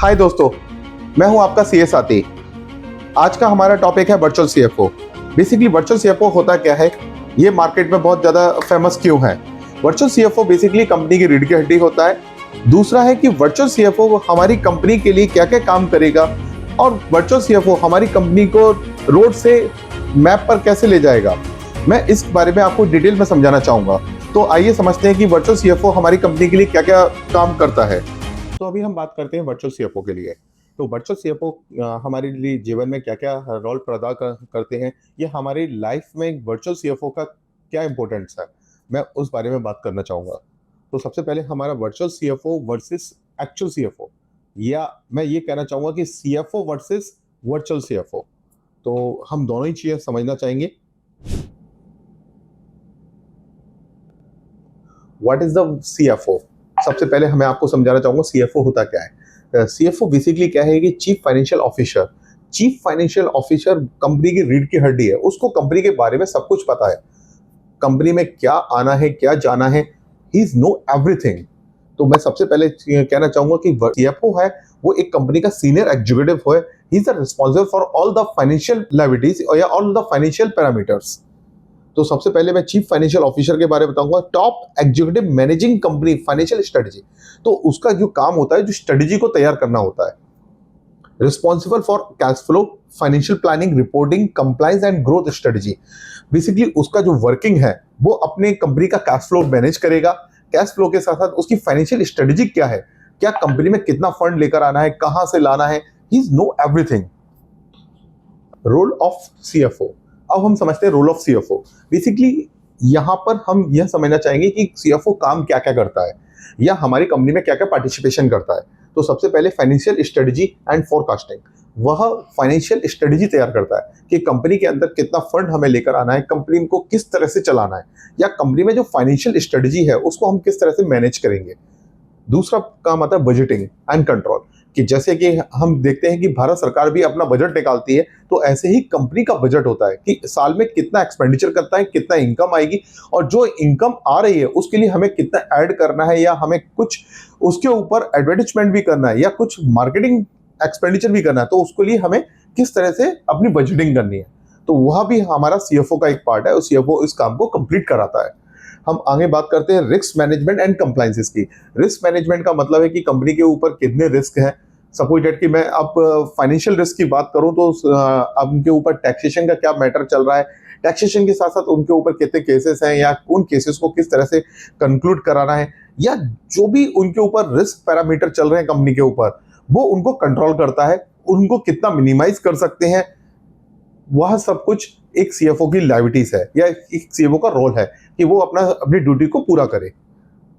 हाय दोस्तों, मैं हूं आपका सीए साथी। आज का हमारा टॉपिक है virtual CFO. Basically virtual CFO होता क्या है, ये मार्केट में बहुत ज़्यादा फेमस क्यों है। वर्चुअल सीएफओ बेसिकली कंपनी की रीढ़ की हड्डी होता है। दूसरा है कि वर्चुअल सीएफओ हमारी कंपनी के लिए क्या क्या काम करेगा और वर्चुअल सीएफओ हमारी कंपनी को रोड से मैप पर कैसे ले जाएगा। मैं इस बारे में आपको डिटेल में समझाना चाहूँगा। तो आइए समझते हैं कि वर्चुअल सीएफओ हमारी कंपनी के लिए क्या क्या काम करता है। तो अभी हम बात करते हैं वर्चुअल सीएफओ के लिए। तो वर्चुअल सीएफओ हमारे लिए जीवन में क्या-क्या रोल प्रदा करते हैं, ये हमारी लाइफ में वर्चुअल सीएफओ का क्या इम्पोर्टेंस है, मैं उस बारे में बात करना चाहूँगा। तो सबसे पहले हमारा virtual CFO versus actual CFO, या मैं ये कहना चाहूँगा कि सीएफओ वर्सेस वर्चुअल सीएफओ। तो हम दोनों ही चीज़ें समझना चाहेंगे। What is the CFO? सबसे पहले मैं आपको समझाना चाहूँगा सीएफओ होता क्या है। सीएफओ बेसिकली क्या है कि chief financial officer. Chief financial officer company की रीढ़ की हड्डी है, उसको कंपनी के बारे में सब कुछ पता है। कंपनी में क्या आना है, क्या जाना है, ही इज नो एवरीथिंग। तो मैं सबसे पहले कहना चाहूंगा कि सीएफओ है वो एक कंपनी का सीनियर एग्जीक्यूटिव है। He is responsible for all the financial liabilities या ऑल द फाइनेंशियल पैरामीटर्स। तो सबसे पहले मैं चीफ फाइनेंशियल ऑफिसर के बारे में बताऊंगा। Top executive managing company financial strategy. तो उसका जो काम होता है, जो स्ट्रेटजी को तैयार करना होता है। Responsible for cash flow, financial planning, reporting, compliance and growth strategy. Basically उसका जो वर्किंग है वो अपने कंपनी का कैश फ्लो मैनेज करेगा। कैश फ्लो के साथ साथ उसकी फाइनेंशियल स्ट्रेटजी क्या है, क्या कंपनी में कितना फंड लेकर आना है, कहां से लाना है, he is know everything. Role of CFO. अब हम समझते हैं रोल ऑफ सीएफओ। बेसिकली यहां पर हम यह समझना चाहेंगे कि सीएफओ काम क्या क्या करता है या हमारी कंपनी में क्या क्या पार्टिसिपेशन करता है। तो सबसे पहले फाइनेंशियल स्ट्रेटजी एंड फोरकास्टिंग। वह फाइनेंशियल स्ट्रेटजी तैयार करता है कि कंपनी के अंदर कितना फंड हमें लेकर आना है, कंपनी को किस तरह से चलाना है, या कंपनी में जो फाइनेंशियल स्ट्रेटजी है उसको हम किस तरह से मैनेज करेंगे। दूसरा काम आता है बजटिंग एंड कंट्रोल, कि जैसे कि हम देखते हैं कि भारत सरकार भी अपना बजट निकालती है, तो ऐसे ही कंपनी का बजट होता है कि साल में कितना एक्सपेंडिचर करता है, कितना इनकम आएगी, और जो इनकम आ रही है उसके लिए हमें कितना ऐड करना है, या हमें कुछ उसके ऊपर एडवर्टाइजमेंट भी करना है, या कुछ मार्केटिंग एक्सपेंडिचर भी करना है, तो उसके लिए हमें किस तरह से अपनी बजटिंग करनी है। तो वह भी हमारा सीएफओ का एक पार्ट है और सीएफओ इस काम को कंप्लीट कराता है। हम आगे बात करते हैं रिस्क मैनेजमेंट एंड कंप्लायंसेस की। रिस्क मैनेजमेंट का मतलब है कि कंपनी के ऊपर कितने रिस्क हैं। सपोज दैट कि मैं अब फाइनेंशियल रिस्क की बात करूं तो अब उनके ऊपर टैक्सेशन का क्या मैटर चल रहा है, टैक्सेशन के साथ साथ उनके ऊपर कितने केसेस हैं, या उन केसेस को किस तरह से कंक्लूड कराना है, या जो भी उनके ऊपर रिस्क पैरामीटर चल रहे हैं कंपनी के ऊपर, वो उनको कंट्रोल करता है। उनको कितना मिनिमाइज कर सकते हैं, वह सब कुछ एक सीएफओ की लायबिलिटीज है, या एक सीएफओ का रोल है कि वो अपनी ड्यूटी को पूरा करे।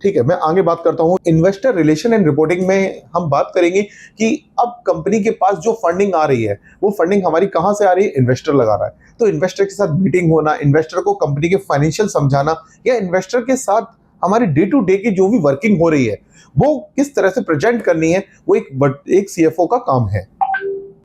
ठीक है, मैं आगे बात करता हूँ इन्वेस्टर रिलेशन एंड रिपोर्टिंग में। हम बात करेंगे कि अब कंपनी के पास जो फंडिंग आ रही है, वो फंडिंग हमारी कहाँ से आ रही है, इन्वेस्टर लगा रहा है। तो इन्वेस्टर के साथ मीटिंग होना, इन्वेस्टर को कंपनी के फाइनेंशियल समझाना, या इन्वेस्टर के साथ हमारी डे टू डे की जो भी वर्किंग हो रही है वो किस तरह से प्रेजेंट करनी है, वो एक सीएफओ का काम है।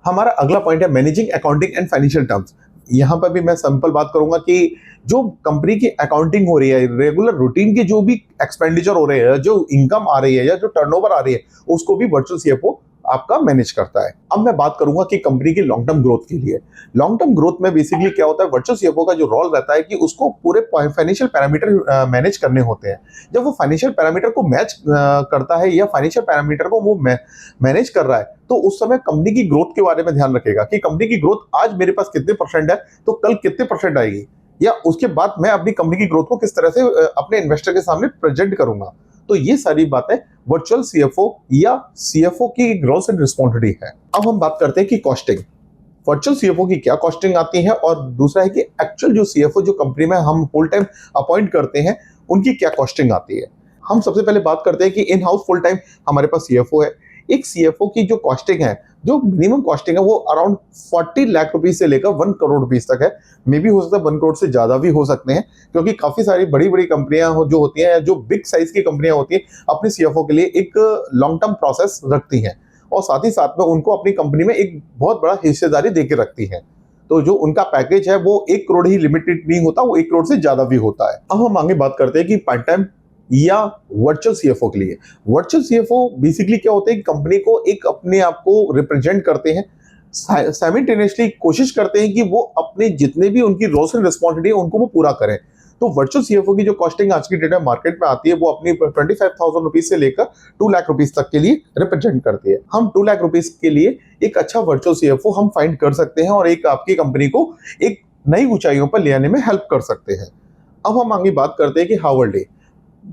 हमारा अगला पॉइंट है managing accounting and financial terms. यहाँ पर भी मैं सिंपल बात करूंगा कि जो कंपनी की अकाउंटिंग हो रही है, रेगुलर रूटीन के जो भी एक्सपेंडिचर हो रहे हैं, जो इनकम आ रही है या जो टर्नओवर आ रही है, उसको भी वर्चुअल सीएफओ आपका मैनेज करता है। अब मैं बात करूंगा कि कंपनी की लॉन्ग टर्म ग्रोथ के लिए। लॉन्ग टर्म ग्रोथ में बेसिकली क्या होता है, वर्चुअल सीएफओ का जो रोल रहता है कि उसको पूरे फाइनेंशियल पैरामीटर मैनेज करने होते हैं। जब वो फाइनेंशियल पैरामीटर को मैच करता है या फाइनेंशियल पैरामीटर को वो मैनेज कर रहा है, तो उस समय कंपनी की ग्रोथ के बारे में ध्यान रखेगा कि कंपनी की ग्रोथ आज मेरे पास कितने परसेंट है, तो कल कितने परसेंट आएगी, या उसके बाद मैं अपनी कंपनी की ग्रोथ को किस तरह से अपने इन्वेस्टर के सामने प्रेजेंट करूंगा। तो ये सारी बातें वर्चुअल सीएफओ या सीएफओ की रोल्स एंड रिस्पॉन्सिबिलिटी है। अब हम बात करते हैं कि कॉस्टिंग। वर्चुअल सीएफओ की क्या कॉस्टिंग आती है, और दूसरा है कि एक्चुअल जो सीएफओ जो कंपनी में हम फुल टाइम अपॉइंट करते हैं, उनकी क्या कॉस्टिंग आती है। हम सबसे पहले बात करते हैं कि इन हाउस फुल टाइम हमारे पास सीएफओ है। एक सीएफओ की जो कॉस्टिंग है, जो मिनिमम कॉस्टिंग है, वो अराउंड 40 लाख रुपीज से लेकर 1 करोड़ रुपीज तक है। मे भी हो सकता है 1 करोड़ से ज्यादा भी हो सकते हैं, क्योंकि काफी सारी बड़ी बड़ी कंपनियां जो होती हैं, जो बिग साइज की कंपनियां होती हैं, अपने सीएफओ के लिए एक लॉन्ग टर्म प्रोसेस रखती हैं, और साथ ही साथ में उनको अपनी कंपनी में एक बहुत बड़ा हिस्सेदारी देके रखती है। तो जो उनका पैकेज है वो 1 करोड़ ही लिमिटेड नहीं होता, वो 1 करोड़ से ज्यादा भी होता है। अब हम आगे बात करते हैं कि पार्ट टाइम या वर्चुअल सीएफओ के लिए। वर्चुअल सीएफओ बेसिकली क्या होता है कि कंपनी को एक अपने आप को रिप्रेजेंट करते हैं, साइमल्टेनियसली कोशिश करते हैं कि वो अपने जितने भी उनकी रोल्स एंड रिस्पॉन्सिबिलिटी है उनको वो पूरा करें। तो वर्चुअल सीएफओ की जो कॉस्टिंग आज की डेट में मार्केट में आती है वो अपनी 25,000 रुपीज से लेकर 2 लाख रुपीज तक के लिए रिप्रेजेंट करती है। हम 2 लाख रुपीज के लिए एक अच्छा वर्चुअल सीएफओ हम फाइंड कर सकते हैं और एक आपकी कंपनी को एक नई ऊंचाइयों पर ले आने में हेल्प कर सकते हैं। अब हम आगे बात करते हैं कि हार्वर्ड डे।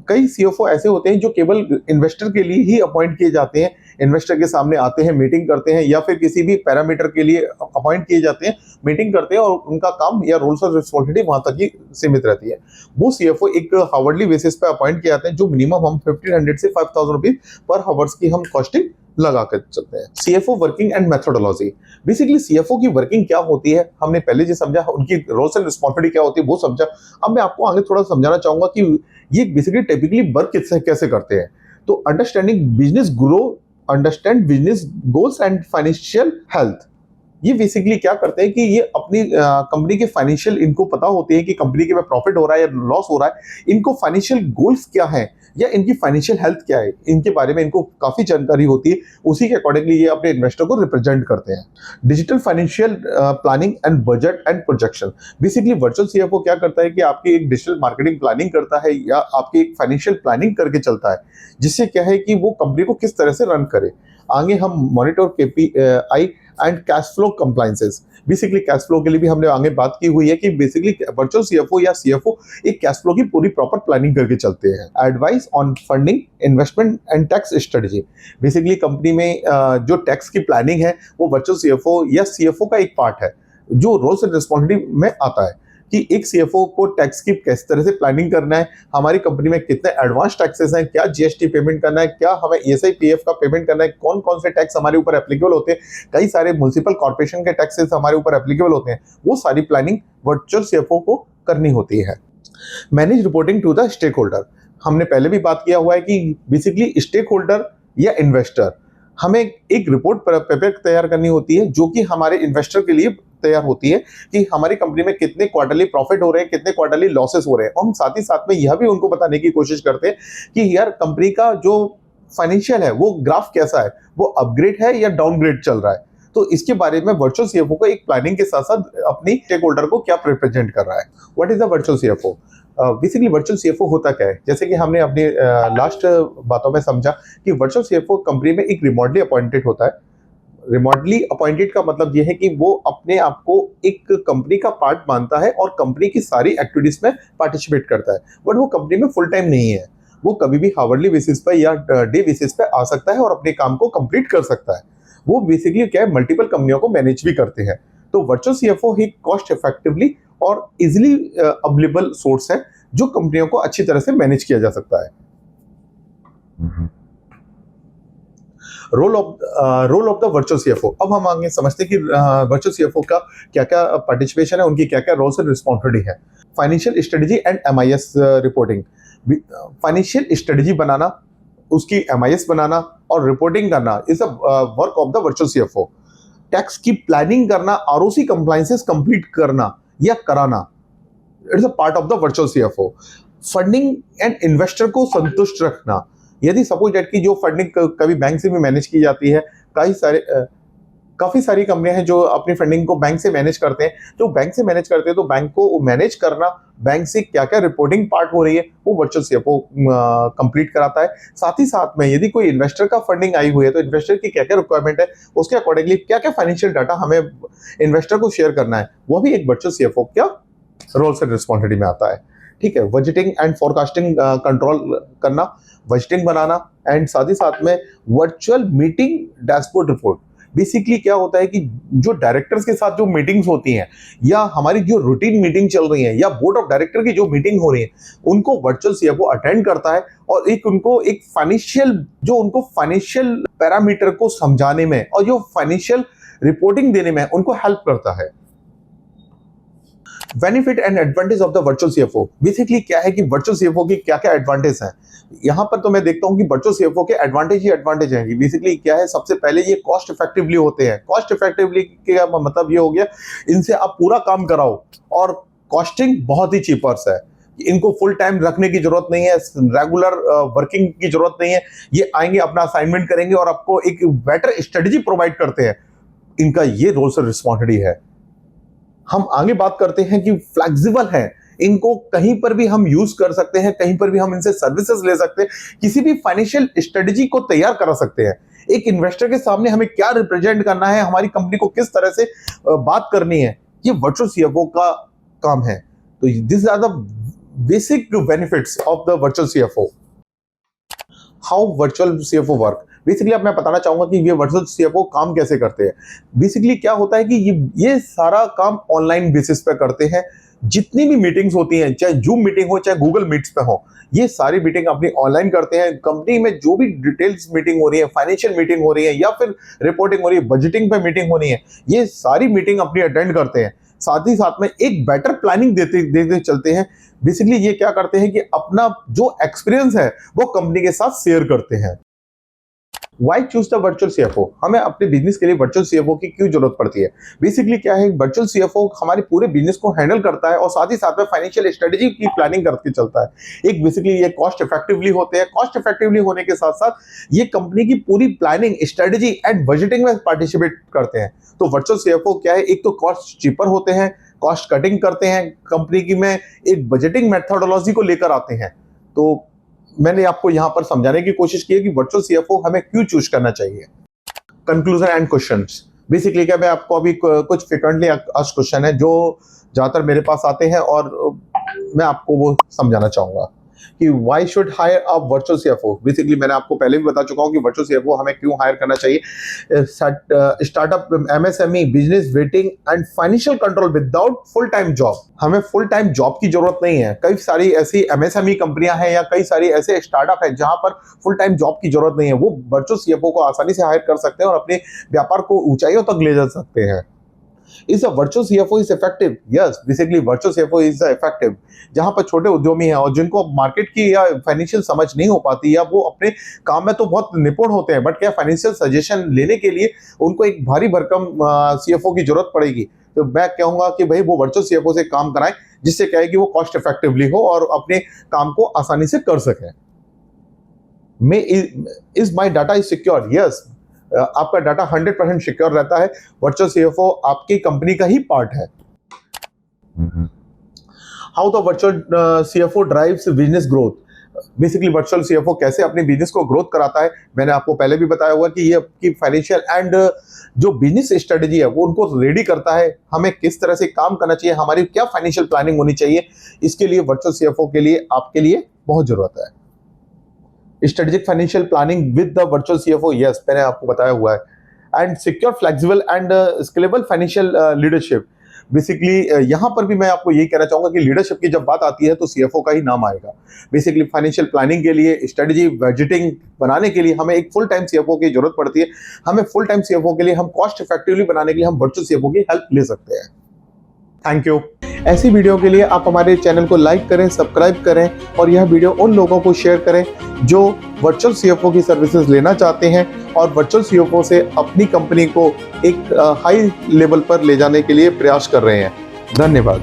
कई सीएफओ ऐसे होते हैं जो केवल इन्वेस्टर के लिए ही अपॉइंट किए जाते हैं, इन्वेस्टर के सामने आते हैं, मीटिंग करते हैं, या फिर किसी भी पैरामीटर के लिए अपॉइंट किए जाते हैं, मीटिंग करते हैं और उनका काम या रोल्स और रिस्पॉन्सिबिलिटी वहां तक ही सीमित रहती है। वो सीएफओ एक हावर्डली बेसिस पे अपॉइंट किए जाते हैं, जो मिनिमम हम 1500 से 5000 रुपीज पर हावर्स की हम कॉस्टिंग लगा कर चलते हैं। CFO working and methodology. Basically CFO की वर्किंग क्या होती है हमने पहले जो समझा, उनकी रोल्स एंड रिस्पॉन्सिबिलिटी क्या होती है वो समझा। अब मैं आपको आगे थोड़ा समझाना चाहूंगा कि ये बेसिकली टिपिकली वर्क कैसे करते हैं। तो understanding business grow, understand business goals and financial health. ये बेसिकली क्या करते हैं कि ये अपनी कंपनी के फाइनेंशियल, इनको पता होते हैं कि कंपनी के में प्रॉफिट हो रहा है या लॉस हो रहा है, इनको फाइनेंशियल गोल्स क्या है या इनकी फाइनेंशियल हेल्थ क्या है, इनके बारे में इनको काफी जानकारी होती है। उसी के अकॉर्डिंगली ये अपने इन्वेस्टर को रिप्रेजेंट करते हैं। Digital financial planning and budget and projection. Basically virtual CFO क्या करता है कि आपकी एक डिजिटल मार्केटिंग प्लानिंग करता है या आपकी एक फाइनेंशियल प्लानिंग करके चलता है, जिससे क्या है कि वो कंपनी को किस तरह से रन करे। आगे हम monitor KPI and cash flow compliances. Basically cash flow के लिए भी हमने आगे बात की हुई है कि बेसिकली वर्चुअल सीएफओ या सीएफओ एक कैश फ्लो की पूरी प्रॉपर प्लानिंग करके चलते हैं। Advice on funding, investment and tax strategy. Basically company में जो टैक्स की प्लानिंग है वो वर्चुअल सीएफओ या सीएफओ का एक पार्ट है, जो रोल्स एंड रिस्पॉन्सिबिलिटी में आता है कि एक सीएफओ को टैक्स की किस तरह से प्लानिंग करना है, हमारी कंपनी में कितने एडवांस टैक्सेस हैं, क्या जीएसटी पेमेंट करना है, क्या हमें ईएसआई पीएफ का पेमेंट करना है, कौन कौन से टैक्स हमारे ऊपर एप्लीकेबल होते हैं, कई सारे म्युनिसिपल कॉर्पोरेशन के टैक्सेस हमारे ऊपर एप्लीकेबल होते हैं, वो सारी प्लानिंग वर्चुअल सीएफओ को करनी होती है। Manage reporting to the stakeholder. हमने पहले भी बात किया हुआ है कि बेसिकली स्टेक होल्डर या इन्वेस्टर, हमें एक रिपोर्ट पेपर तैयार करनी होती है जो कि हमारे इन्वेस्टर के लिए तैयार होती है कि हमारी कंपनी में कितने क्वार्टरली प्रॉफिट हो रहे हैं, कितने क्वार्टरली लॉसेस हो रहे हैं। और हम साथ ही साथ में यह भी उनको बताने की कोशिश करते हैं कि यार कंपनी का जो फाइनेंशियल है वो ग्राफ कैसा है, वो अपग्रेड है या डाउनग्रेड चल रहा है। तो इसके बारे में वर्चुअल सीएफओ को एक प्लानिंग के साथ साथ अपनी स्टेक होल्डर को क्या रिप्रेजेंट कर रहा है। What is the virtual CFO? Basically virtual CFO होता क्या है, जैसे कि हमने अपनी लास्ट बातों में समझा कि वर्चुअल सीएफओ कंपनी में एक रिमोटली अपॉइंटेड होता है। रिमोटली अपॉइंटेड का मतलब यह है कि वो अपने आप को एक कंपनी का पार्ट मानता है और कंपनी की सारी एक्टिविटीज में पार्टिसिपेट करता है, बट वो कंपनी में फुल टाइम नहीं है। वो कभी भी हावर्डली बेसिस पर या डे बेसिस पे आ सकता है और अपने काम को कंप्लीट कर सकता है। वो बेसिकली क्या है, मल्टीपल कंपनियों को मैनेज भी करते हैं। तो वर्चुअल सीएफओ ही कॉस्ट इफेक्टिवली और इजिली अवेलेबल सोर्स है जो कंपनियों को अच्छी तरह से मैनेज किया जा सकता है। Role of the virtual CFO. अब हम आगे समझते हैं कि वर्चुअल सीएफओ का क्या क्या पार्टिसिपेशन है, उनकी क्या क्या रोल्स एंड रिस्पॉन्सिबिलिटी है। Financial strategy and MIS reporting. Financial strategy बनाना, उसकी एमआईएस बनाना और रिपोर्टिंग करना is the work of the virtual CFO. Tax की प्लानिंग करना, आरओसी कंप्लायंसेस कंप्लीट करना या कराना, it's a part of the virtual CFO. Funding and investor को संतुष्ट रखना। यदि सपोज डेट की जो फंडिंग कभी बैंक से भी मैनेज की जाती है, काफी सारी कंपनियां हैं जो अपनी फंडिंग को बैंक से मैनेज करते हैं। तो बैंक से मैनेज करते हैं तो बैंक को मैनेज करना, बैंक से क्या क्या रिपोर्टिंग पार्ट हो रही है वो वर्चुअल सीएफओ कंप्लीट कराता है। साथ ही साथ में यदि कोई इन्वेस्टर का फंडिंग आई हुई है तो इन्वेस्टर की क्या क्या रिक्वायरमेंट है, उसके अकॉर्डिंगली क्या क्या फाइनेंशियल डाटा हमें इन्वेस्टर को शेयर करना है, वो भी एक वर्चुअल सीएफओ क्या रोल्स एंड रिस्पॉन्सिबिलिटी में आता है। ठीक है, बजटिंग एंड फोरकास्टिंग कंट्रोल करना, बजटिंग बनाना एंड साथ ही साथ में virtual meeting dashboard report. Basically क्या होता है कि जो डायरेक्टर्स के साथ जो मीटिंग्स होती हैं या हमारी जो रूटीन मीटिंग चल रही है या बोर्ड ऑफ डायरेक्टर की जो मीटिंग हो रही है, उनको वर्चुअल सीएफओ अटेंड करता है और एक फाइनेंशियल पैरामीटर को समझाने में और जो फाइनेंशियल रिपोर्टिंग देने में उनको हेल्प करता है। Benefit and advantage of the virtual CFO. Basically क्या है कि वर्चुअल सीएफओ की क्या क्या एडवांटेज हैं। यहाँ पर तो मैं देखता हूँ कि वर्चुअल सीएफओ के एडवांटेज ही एडवांटेज हैं। बेसिकली क्या है, सबसे पहले ये कॉस्ट इफेक्टिवली होते हैं। कॉस्ट इफेक्टिवली का मतलब ये हो गया, इनसे आप पूरा काम कराओ और कॉस्टिंग बहुत ही चीपर्स है। इनको फुल टाइम रखने की जरूरत नहीं है, रेगुलर वर्किंग की जरूरत नहीं है। ये आएंगे, अपना असाइनमेंट करेंगे और आपको एक बेटर स्ट्रेटजी प्रोवाइड करते हैं। इनका ये रोल्स और रिस्पॉन्सिबिलिटी है। हम आगे बात करते हैं कि फ्लेक्सिबल है, इनको कहीं पर भी हम यूज कर सकते हैं, कहीं पर भी हम इनसे सर्विसेज ले सकते हैं, किसी भी फाइनेंशियल स्ट्रेटजी को तैयार करा सकते हैं। एक इन्वेस्टर के सामने हमें क्या रिप्रेजेंट करना है, हमारी कंपनी को किस तरह से बात करनी है, ये वर्चुअल सीएफओ का काम है। तो this are the basic benefits of the virtual CFO. How virtual CFO work, basically अब मैं बताना चाहूंगा कि ये वर्चुअल सीएफओ काम कैसे करते हैं। बेसिकली क्या होता है कि ये सारा काम ऑनलाइन बेसिस पे करते हैं। जितनी भी मीटिंग्स होती हैं, चाहे जूम मीटिंग हो चाहे गूगल मीट्स पे हो, ये सारी मीटिंग अपनी ऑनलाइन करते हैं। कंपनी में जो भी डिटेल्स मीटिंग हो रही है, फाइनेंशियल मीटिंग हो रही है या फिर रिपोर्टिंग हो रही है, बजटिंग पे मीटिंग हो रही है, ये सारी मीटिंग अपनी अटेंड करते हैं। साथ ही साथ में एक बेटर प्लानिंग देते चलते हैं। बेसिकली ये क्या करते हैं कि अपना जो एक्सपीरियंस है वो कंपनी के साथ शेयर करते हैं। Why choose the virtual CFO? हमें अपने बिजनेस के लिए वर्चुअल सीएफओ की क्यों जरूरत पड़ती है? बेसिकली क्या है, वर्चुअल सीएफओ हमारे पूरे बिजनेस को हैंडल करता है और साथ ही साथ में फाइनेंशियल स्ट्रेटजी की प्लानिंग करके चलता है। एक बेसिकली ये कॉस्ट इफेक्टिवली होते हैं। कॉस्ट इफेक्टिवली होने के साथ साथ ये कंपनी की पूरी प्लानिंग, स्ट्रेटजी एंड बजटिंग में पार्टिसिपेट करते हैं। तो वर्चुअल सीएफओ क्या है, एक तो कॉस्ट चीपर होते हैं, कॉस्ट कटिंग करते हैं, कंपनी की में एक बजटिंग मेथोडोलॉजी को लेकर आते हैं। तो मैंने आपको यहां पर समझाने की कोशिश की है कि वर्चुअल सीएफओ हमें क्यों चूज करना चाहिए। कंक्लूजन एंड क्वेश्चंस, बेसिकली क्या, मैं आपको अभी कुछ फ्रिक्वेंटली आस्क्ड क्वेश्चन है जो ज्यादातर मेरे पास आते हैं और मैं आपको वो समझाना चाहूंगा कि why should higher a virtual CFO. Basically मैंने आपको पहले भी बता चुका हूं कि वर्चुअल सीएफओ हमें क्यों हायर करना चाहिए। Startup, MSME, business, waiting and financial control without full time job. हमें फुल टाइम जॉब की जरूरत नहीं है। कई सारी ऐसी एमएसएमई कंपनियां हैं या कई सारी ऐसे स्टार्टअप है जहां पर फुल टाइम जॉब की जरूरत नहीं है। वो वर्चुअल सीएफओ को आसानी से हायर कर सकते हैं और अपने व्यापार को ऊंचाइयों तक ले जा सकते हैं। Is a virtual CFO is effective? Yes, basically virtual CFO is effective. जहां पर छोटे उद्यमी हैं और जिनको मार्केट की या फाइनेंशियल समझ नहीं हो पाती या वो अपने काम में तो बहुत निपुण होते हैं, बट क्या फाइनेंशियल सजेशन लेने के लिए उनको एक भारी भरकम सीएफओ की जरूरत पड़ेगी। तो मैं कहूंगा कि भाई वो वर्चुअल सीएफओ से काम कराएं, जिससे क्या है कि वो कॉस्ट इफेक्टिवली हो और अपने काम को आसानी से कर सकें। Is my data is secure? Yes, आपका डाटा 100% सिक्योर रहता है। वर्चुअल सीएफओ आपकी कंपनी का ही पार्ट है। How the virtual CFO drives business growth, basically virtual CFO कैसे अपने बिजनेस को ग्रोथ कराता है, मैंने आपको पहले भी बताया हुआ कि ये आपकी फाइनेंशियल एंड जो बिजनेस स्ट्रेटजी है वो उनको रेडी करता है। हमें किस तरह से काम करना चाहिए, हमारी क्या फाइनेंशियल प्लानिंग होनी चाहिए, इसके लिए वर्चुअल सीएफओ के लिए आपके लिए बहुत जरूरत है। Strategic financial planning with the virtual CFO, yes, मैंने आपको बताया हुआ है। And secure, flexible and scalable financial leadership, basically यहाँ पर भी मैं आपको यही कहना चाहूंगा कि लीडरशिप की जब बात आती है तो सीएफओ का ही नाम आएगा। बेसिकली फाइनेंशियल प्लानिंग के लिए, स्ट्रेटजी, बजटिंग बनाने के लिए हमें एक फुल टाइम सीएफओ की जरूरत पड़ती है। हमें फुल टाइम सीएफओ के लिए, हम कॉस्ट इफेक्टिवली बनाने के लिए हम वर्चुअल सीएफओ की हेल्प ले सकते हैं। Thank you. ऐसी वीडियो के लिए आप हमारे चैनल को लाइक करें, सब्सक्राइब करें और यह वीडियो उन लोगों को शेयर करें जो वर्चुअल सीएफओ की सर्विसेज लेना चाहते हैं और वर्चुअल सीएफओ से अपनी कंपनी को एक हाई लेवल पर ले जाने के लिए प्रयास कर रहे हैं। धन्यवाद।